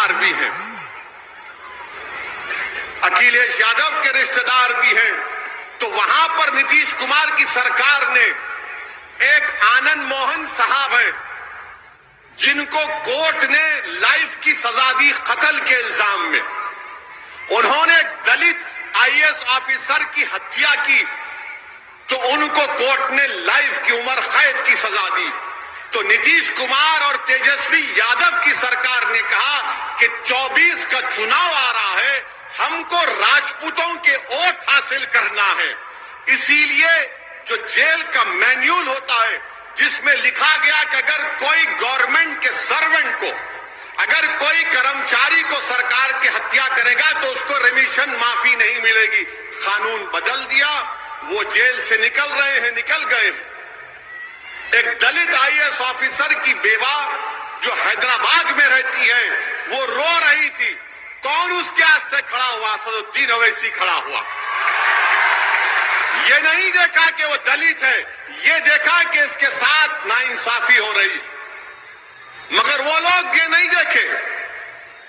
रिश्तेदार भी हैं, अखिलेश यादव के रिश्तेदार भी हैं। तो वहां पर नीतीश कुमार की सरकार ने एक आनंद मोहन साहब है जिनको कोर्ट ने लाइफ की सजा दी कत्ल के इल्जाम में। उन्होंने दलित आईएएस ऑफिसर की हत्या की तो उनको कोर्ट ने लाइफ की उम्र कैद की सजा दी। तो नीतीश कुमार और तेजस्वी यादव की सरकार ने कहा कि 24 का चुनाव आ रहा है, हमको राजपूतों के वोट हासिल करना है। इसीलिए जो जेल का मैन्यूल होता है जिसमें लिखा गया कि अगर कोई गवर्नमेंट के सर्वेंट को, अगर कोई कर्मचारी को सरकार की हत्या करेगा तो उसको रिमिशन माफी नहीं मिलेगी, कानून बदल दिया, वो जेल से निकल रहे हैं, निकल गए हैं। एक दलित आईएएस ऑफिसर की बेवा जो हैदराबाद में रहती है वो रो रही थी, कौन उसके हाथ से खड़ा हुआ? असदुद्दीन ओवैसी खड़ा हुआ। ये नहीं देखा कि वो दलित है, ये देखा कि इसके साथ नाइंसाफी हो रही। मगर वो लोग ये नहीं देखे,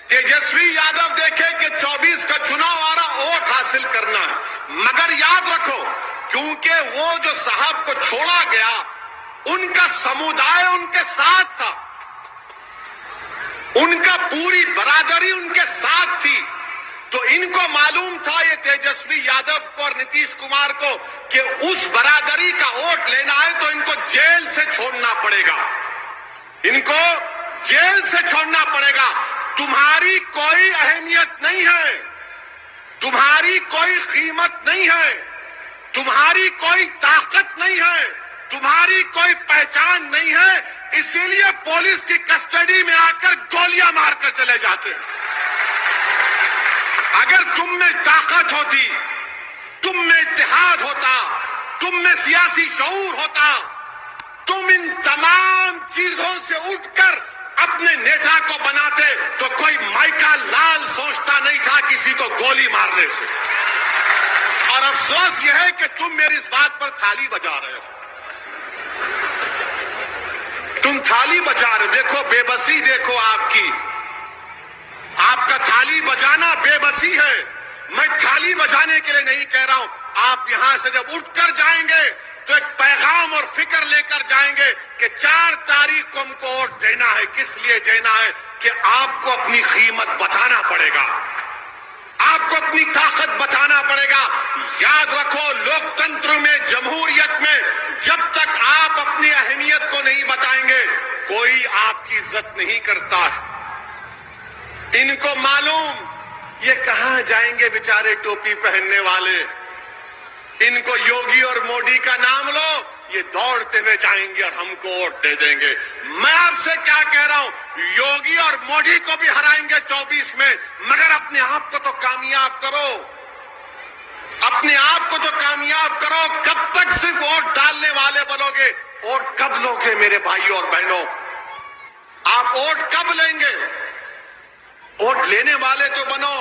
तेजस्वी यादव देखे कि 24 का चुनाव आ रहा, वोट हासिल करना है। मगर याद रखो, क्योंकि वो जो साहब को छोड़ा गया उनका समुदाय उनके साथ था, उनका पूरी बरादरी उनके साथ थी। तो इनको मालूम था, ये तेजस्वी यादव को और नीतीश कुमार को, कि उस बरादरी का वोट लेना है तो इनको जेल से छोड़ना पड़ेगा, इनको जेल से छोड़ना पड़ेगा। तुम्हारी कोई अहमियत नहीं है, तुम्हारी कोई कीमत नहीं है, तुम्हारी कोई ताकत नहीं है, तुम्हारी कोई पहचान नहीं है, इसीलिए पुलिस की कस्टडी में आकर गोलियां मारकर चले जाते हैं। अगर तुम में ताकत होती, तुम में इत्तेहाद होता, तुम में सियासी शऊर होता, तुम इन तमाम चीजों से उठकर अपने नेता को बनाते तो कोई माइका लाल सोचता नहीं था किसी को गोली मारने से। और अफसोस यह है कि तुम मेरी इस बात पर थाली बजा रहे हो, तुम थाली बजा रहे हो। देखो बेबसी, देखो आपकी, आपका थाली बजाना बेबसी है। मैं थाली बजाने के लिए नहीं कह रहा हूं। आप यहां से जब उठकर जाएंगे तो एक पैगाम और फिक्र लेकर जाएंगे कि 4 तारीख को हमको वोट देना है। किस लिए देना है? कि आपको अपनी कीमत बताना पड़ेगा, आपको अपनी ताकत बताना पड़ेगा। याद रखो, लोकतंत्र में, जमहूरियत में जब तक आप अपनी अहमियत को नहीं बताएंगे कोई आपकी इज्जत नहीं करता है। इनको मालूम ये कहां जाएंगे बेचारे टोपी पहनने वाले, इनको योगी और मोदी का नाम लो, ये दौड़ते हुए जाएंगे और हमको वोट दे देंगे। मैं आपसे क्या कह रहा हूं, योगी और मोदी को भी हराएंगे 24 में, मगर अपने आप को तो कामयाब करो, अपने आप को तो कामयाब करो। कब तक सिर्फ वोट डालने वाले बनोगे? वोट कब लोगे मेरे भाइयों और बहनों? आप वोट कब लेंगे? वोट लेने वाले तो बनो।